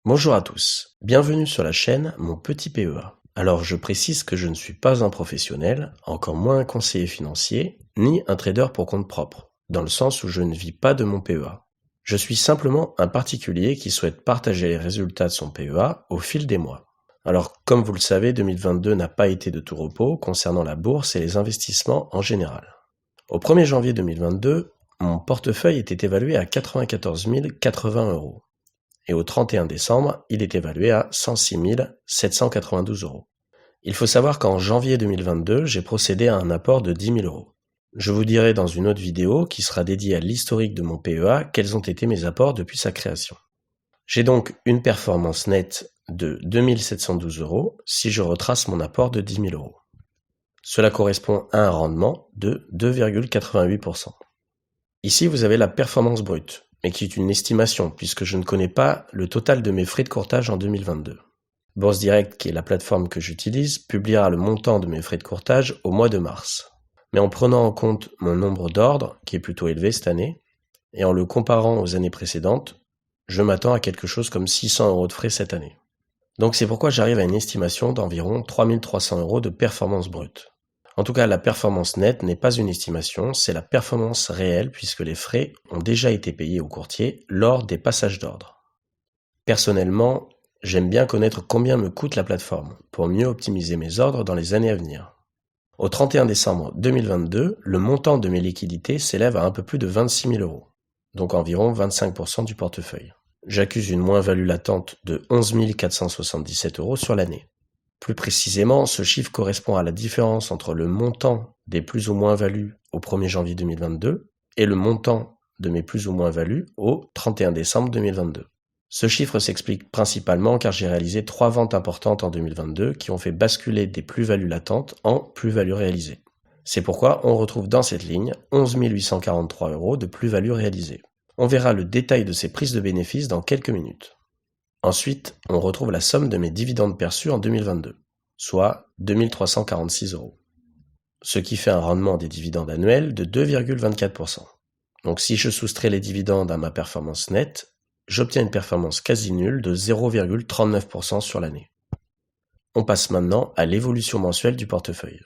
Bonjour à tous, bienvenue sur la chaîne Mon Petit PEA. Alors je précise que je ne suis pas un professionnel, encore moins un conseiller financier, ni un trader pour compte propre, dans le sens où je ne vis pas de mon PEA. Je suis simplement un particulier qui souhaite partager les résultats de son PEA au fil des mois. Alors comme vous le savez, 2022 n'a pas été de tout repos concernant la bourse et les investissements en général. Au 1er janvier 2022, mon portefeuille était évalué à 94 080 €. Et au 31 décembre, il est évalué à 106 792 €. Il faut savoir qu'en janvier 2022, j'ai procédé à un apport de 10 000 €. Je vous dirai dans une autre vidéo qui sera dédiée à l'historique de mon PEA quels ont été mes apports depuis sa création. J'ai donc une performance nette de 2 712 € si je retrace mon apport de 10 000 €. Cela correspond à un rendement de 2,88%. Ici, vous avez la performance brute, mais qui est une estimation puisque je ne connais pas le total de mes frais de courtage en 2022. Bourse Direct, qui est la plateforme que j'utilise, publiera le montant de mes frais de courtage au mois de mars. Mais en prenant en compte mon nombre d'ordres, qui est plutôt élevé cette année, et en le comparant aux années précédentes, je m'attends à quelque chose comme 600 € de frais cette année. Donc c'est pourquoi j'arrive à une estimation d'environ 3 300 € de performance brute. En tout cas, la performance nette n'est pas une estimation, c'est la performance réelle puisque les frais ont déjà été payés au courtier lors des passages d'ordre. Personnellement, j'aime bien connaître combien me coûte la plateforme pour mieux optimiser mes ordres dans les années à venir. Au 31 décembre 2022, le montant de mes liquidités s'élève à un peu plus de 26 000 €, donc environ 25% du portefeuille. J'accuse une moins-value latente de 11 477 € sur l'année. Plus précisément, ce chiffre correspond à la différence entre le montant des plus ou moins values au 1er janvier 2022 et le montant de mes plus ou moins values au 31 décembre 2022. Ce chiffre s'explique principalement car j'ai réalisé 3 ventes importantes en 2022 qui ont fait basculer des plus-values latentes en plus-values réalisées. C'est pourquoi on retrouve dans cette ligne 11 843 € de plus-values réalisées. On verra le détail de ces prises de bénéfices dans quelques minutes. Ensuite, on retrouve la somme de mes dividendes perçus en 2022, soit 2 346 €, ce qui fait un rendement des dividendes annuels de 2,24%. Donc si je soustrais les dividendes à ma performance nette, j'obtiens une performance quasi nulle de 0,39% sur l'année. On passe maintenant à l'évolution mensuelle du portefeuille.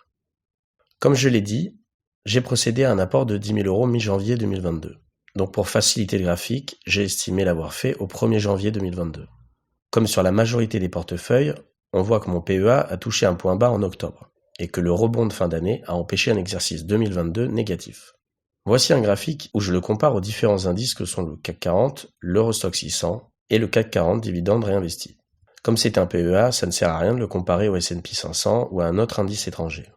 Comme je l'ai dit, j'ai procédé à un apport de 10 000 € mi-janvier 2022. Donc pour faciliter le graphique, j'ai estimé l'avoir fait au 1er janvier 2022. Comme sur la majorité des portefeuilles, on voit que mon PEA a touché un point bas en octobre, et que le rebond de fin d'année a empêché un exercice 2022 négatif. Voici un graphique où je le compare aux différents indices que sont le CAC 40, l'Eurostoxx 600 et le CAC 40 dividendes réinvestis. Comme c'est un PEA, ça ne sert à rien de le comparer au S&P 500 ou à un autre indice étranger.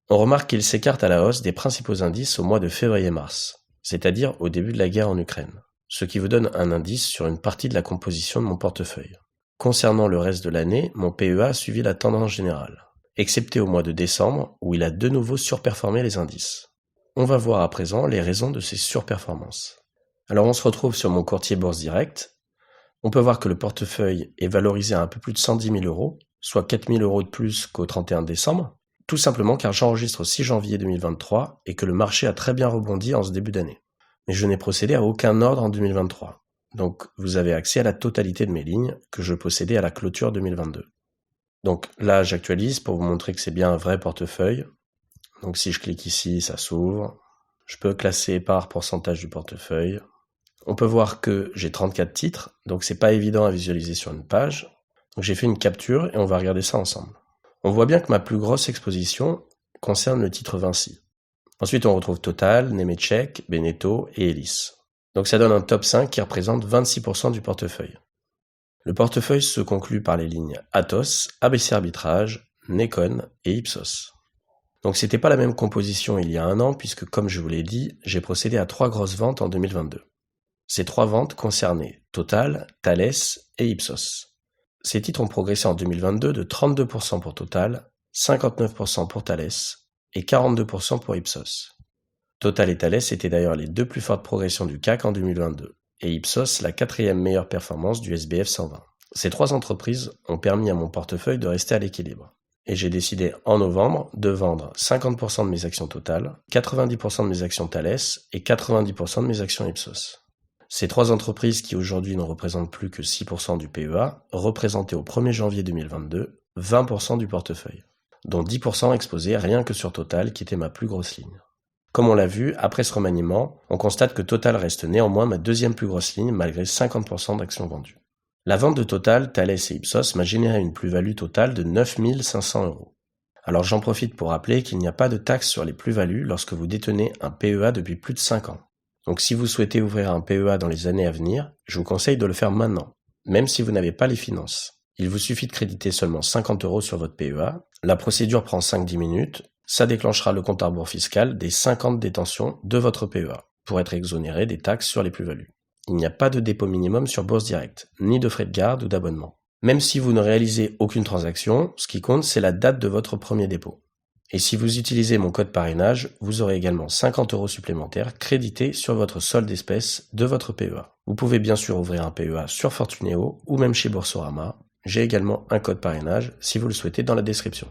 On remarque qu'il s'écarte à la hausse des principaux indices au mois de février-mars, c'est-à-dire au début de la guerre en Ukraine, ce qui vous donne un indice sur une partie de la composition de mon portefeuille. Concernant le reste de l'année, mon PEA a suivi la tendance générale, excepté au mois de décembre où il a de nouveau surperformé les indices. On va voir à présent les raisons de ces surperformances. Alors on se retrouve sur mon courtier Bourse Direct. On peut voir que le portefeuille est valorisé à un peu plus de 110 000 €, soit 4 000 € de plus qu'au 31 décembre, tout simplement car j'enregistre au 6 janvier 2023 et que le marché a très bien rebondi en ce début d'année. Mais je n'ai procédé à aucun ordre en 2023. Donc vous avez accès à la totalité de mes lignes que je possédais à la clôture 2022. Donc là j'actualise pour vous montrer que c'est bien un vrai portefeuille. Donc si je clique ici, ça s'ouvre. Je peux classer par pourcentage du portefeuille. On peut voir que j'ai 34 titres, donc c'est pas évident à visualiser sur une page. Donc j'ai fait une capture et on va regarder ça ensemble. On voit bien que ma plus grosse exposition concerne le titre Vinci. Ensuite on retrouve Total, Nemetschek, Beneteau et Elis. Donc ça donne un top 5 qui représente 26% du portefeuille. Le portefeuille se conclut par les lignes Atos, ABC Arbitrage, Nekon et Ipsos. Donc c'était pas la même composition il y a un an puisque comme je vous l'ai dit, j'ai procédé à 3 grosses ventes en 2022. Ces 3 ventes concernaient Total, Thales et Ipsos. Ces titres ont progressé en 2022 de 32% pour Total, 59% pour Thales et 42% pour Ipsos. Total et Thales étaient d'ailleurs les 2 plus fortes progressions du CAC en 2022, et Ipsos la 4e meilleure performance du SBF 120. Ces 3 entreprises ont permis à mon portefeuille de rester à l'équilibre. Et j'ai décidé en novembre de vendre 50% de mes actions Total, 90% de mes actions Thales et 90% de mes actions Ipsos. Ces 3 entreprises qui aujourd'hui ne représentent plus que 6% du PEA représentaient au 1er janvier 2022 20% du portefeuille, dont 10% exposés rien que sur Total qui était ma plus grosse ligne. Comme on l'a vu, après ce remaniement, on constate que Total reste néanmoins ma deuxième plus grosse ligne malgré 50% d'actions vendues. La vente de Total, Thales et Ipsos m'a généré une plus-value totale de 9 500 €. Alors j'en profite pour rappeler qu'il n'y a pas de taxe sur les plus-values lorsque vous détenez un PEA depuis plus de 5 ans. Donc si vous souhaitez ouvrir un PEA dans les années à venir, je vous conseille de le faire maintenant, même si vous n'avez pas les finances. Il vous suffit de créditer seulement 50 € sur votre PEA, la procédure prend 5-10 minutes, ça déclenchera le compte à rebours fiscal des 50 détentions de votre PEA, pour être exonéré des taxes sur les plus-values. Il n'y a pas de dépôt minimum sur Bourse Direct, ni de frais de garde ou d'abonnement. Même si vous ne réalisez aucune transaction, ce qui compte c'est la date de votre premier dépôt. Et si vous utilisez mon code parrainage, vous aurez également 50 € supplémentaires crédités sur votre solde d'espèces de votre PEA. Vous pouvez bien sûr ouvrir un PEA sur Fortuneo ou même chez Boursorama. J'ai également un code parrainage si vous le souhaitez dans la description.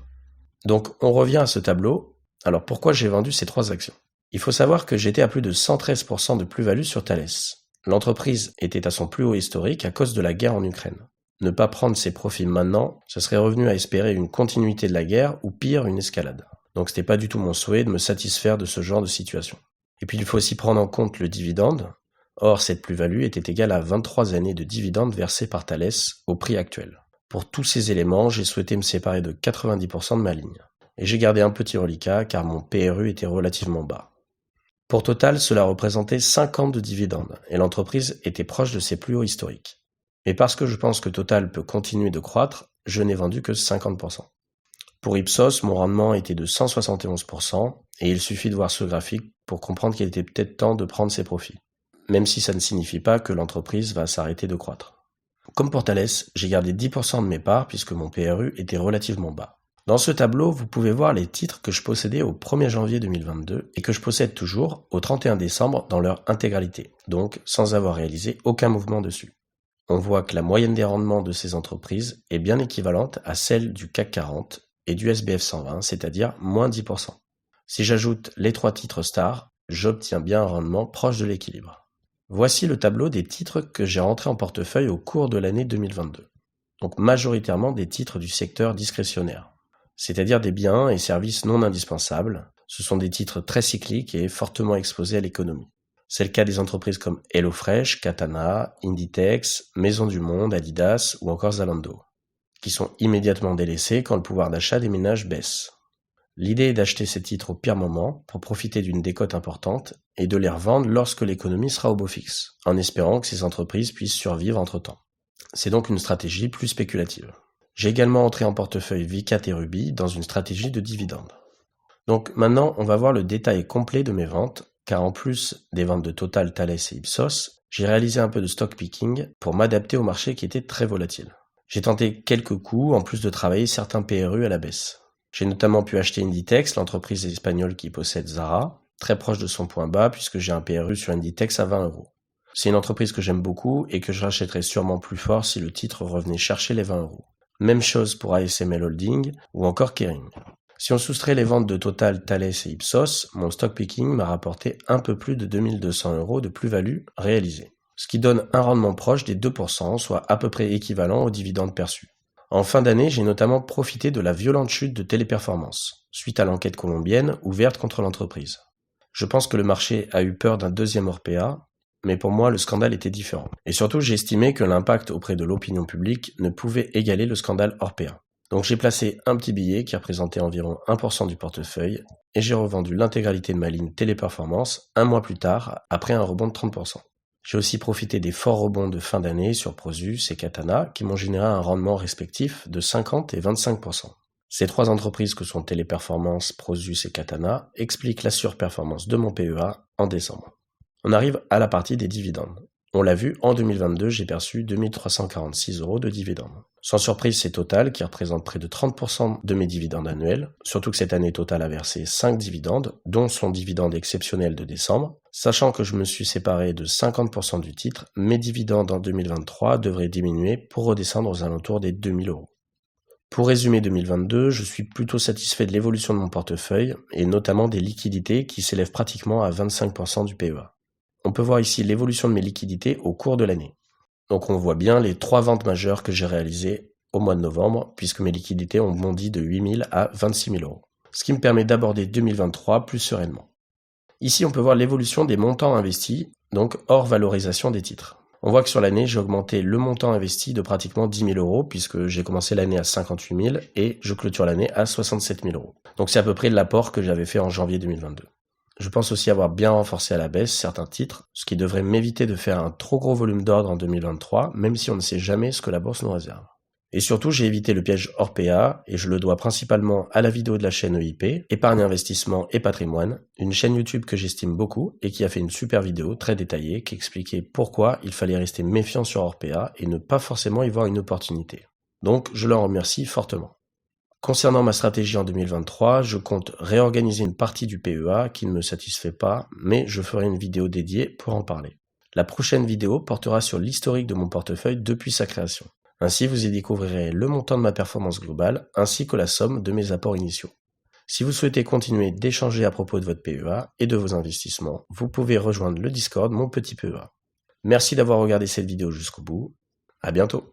Donc on revient à ce tableau. Alors pourquoi j'ai vendu ces 3 actions? Il faut savoir que j'étais à plus de 113% de plus-value sur Thales. L'entreprise était à son plus haut historique à cause de la guerre en Ukraine. Ne pas prendre ses profits maintenant, ce serait revenu à espérer une continuité de la guerre ou pire, une escalade. Donc c'était pas du tout mon souhait de me satisfaire de ce genre de situation. Et puis il faut aussi prendre en compte le dividende. Or cette plus-value était égale à 23 années de dividendes versés par Thales au prix actuel. Pour tous ces éléments, j'ai souhaité me séparer de 90% de ma ligne. Et j'ai gardé un petit reliquat car mon PRU était relativement bas. Pour Total, cela représentait 5 ans de dividendes et l'entreprise était proche de ses plus hauts historiques. Mais parce que je pense que Total peut continuer de croître, je n'ai vendu que 50%. Pour Ipsos, mon rendement était de 171% et il suffit de voir ce graphique pour comprendre qu'il était peut-être temps de prendre ses profits, même si ça ne signifie pas que l'entreprise va s'arrêter de croître. Comme pour Thales, j'ai gardé 10% de mes parts puisque mon PRU était relativement bas. Dans ce tableau, vous pouvez voir les titres que je possédais au 1er janvier 2022 et que je possède toujours au 31 décembre dans leur intégralité, donc sans avoir réalisé aucun mouvement dessus. On voit que la moyenne des rendements de ces entreprises est bien équivalente à celle du CAC 40 et du SBF 120, c'est-à-dire moins 10%. Si j'ajoute les 3 titres stars, j'obtiens bien un rendement proche de l'équilibre. Voici le tableau des titres que j'ai rentrés en portefeuille au cours de l'année 2022. Donc majoritairement des titres du secteur discrétionnaire, c'est-à-dire des biens et services non indispensables. Ce sont des titres très cycliques et fortement exposés à l'économie. C'est le cas des entreprises comme HelloFresh, Katana, Inditex, Maison du Monde, Adidas ou encore Zalando, qui sont immédiatement délaissés quand le pouvoir d'achat des ménages baisse. L'idée est d'acheter ces titres au pire moment pour profiter d'une décote importante et de les revendre lorsque l'économie sera au beau fixe, en espérant que ces entreprises puissent survivre entre-temps. C'est donc une stratégie plus spéculative. J'ai également entré en portefeuille Vicat et Ruby dans une stratégie de dividende. Donc maintenant, on va voir le détail complet de mes ventes, car en plus des ventes de Total, Thales et Ipsos, j'ai réalisé un peu de stock picking pour m'adapter au marché qui était très volatile. J'ai tenté quelques coups en plus de travailler certains PRU à la baisse. J'ai notamment pu acheter Inditex, l'entreprise espagnole qui possède Zara, très proche de son point bas puisque j'ai un PRU sur Inditex à 20 €. C'est une entreprise que j'aime beaucoup et que je rachèterais sûrement plus fort si le titre revenait chercher les 20 €. Même chose pour ASML Holding ou encore Kering. Si on soustrait les ventes de Total, Thales et Ipsos, mon stock picking m'a rapporté un peu plus de 2200 € de plus-value réalisée, ce qui donne un rendement proche des 2%, soit à peu près équivalent aux dividendes perçus. En fin d'année, j'ai notamment profité de la violente chute de Téléperformance, suite à l'enquête colombienne ouverte contre l'entreprise. Je pense que le marché a eu peur d'un deuxième Orpea, mais pour moi le scandale était différent. Et surtout, j'ai estimé que l'impact auprès de l'opinion publique ne pouvait égaler le scandale Orpea. Donc j'ai placé un petit billet qui représentait environ 1% du portefeuille et j'ai revendu l'intégralité de ma ligne Téléperformance un mois plus tard, après un rebond de 30%. J'ai aussi profité des forts rebonds de fin d'année sur Prosus et Katana qui m'ont généré un rendement respectif de 50 et 25%. Ces 3 entreprises que sont Téléperformance, Prosus et Katana expliquent la surperformance de mon PEA en décembre. On arrive à la partie des dividendes. On l'a vu, en 2022, j'ai perçu 2346 € de dividendes. Sans surprise, c'est Total qui représente près de 30% de mes dividendes annuels, surtout que cette année Total a versé 5 dividendes, dont son dividende exceptionnel de décembre. Sachant que je me suis séparé de 50% du titre, mes dividendes en 2023 devraient diminuer pour redescendre aux alentours des 2000 €. Pour résumer 2022, je suis plutôt satisfait de l'évolution de mon portefeuille, et notamment des liquidités qui s'élèvent pratiquement à 25% du PEA. On peut voir ici l'évolution de mes liquidités au cours de l'année. Donc on voit bien les 3 ventes majeures que j'ai réalisées au mois de novembre, puisque mes liquidités ont bondi de 8 000 à 26 000 euros. Ce qui me permet d'aborder 2023 plus sereinement. Ici, on peut voir l'évolution des montants investis, donc hors valorisation des titres. On voit que sur l'année, j'ai augmenté le montant investi de pratiquement 10 000 euros, puisque j'ai commencé l'année à 58 000 et je clôture l'année à 67 000 euros. Donc c'est à peu près l'apport que j'avais fait en janvier 2022. Je pense aussi avoir bien renforcé à la baisse certains titres, ce qui devrait m'éviter de faire un trop gros volume d'ordre en 2023, même si on ne sait jamais ce que la bourse nous réserve. Et surtout, j'ai évité le piège Orpea, et je le dois principalement à la vidéo de la chaîne EIP, Épargne Investissement et Patrimoine, une chaîne YouTube que j'estime beaucoup et qui a fait une super vidéo très détaillée qui expliquait pourquoi il fallait rester méfiant sur Orpea et ne pas forcément y voir une opportunité. Donc, je leur remercie fortement. Concernant ma stratégie en 2023, je compte réorganiser une partie du PEA qui ne me satisfait pas, mais je ferai une vidéo dédiée pour en parler. La prochaine vidéo portera sur l'historique de mon portefeuille depuis sa création. Ainsi, vous y découvrirez le montant de ma performance globale ainsi que la somme de mes apports initiaux. Si vous souhaitez continuer d'échanger à propos de votre PEA et de vos investissements, vous pouvez rejoindre le Discord Mon Petit PEA. Merci d'avoir regardé cette vidéo jusqu'au bout. À bientôt.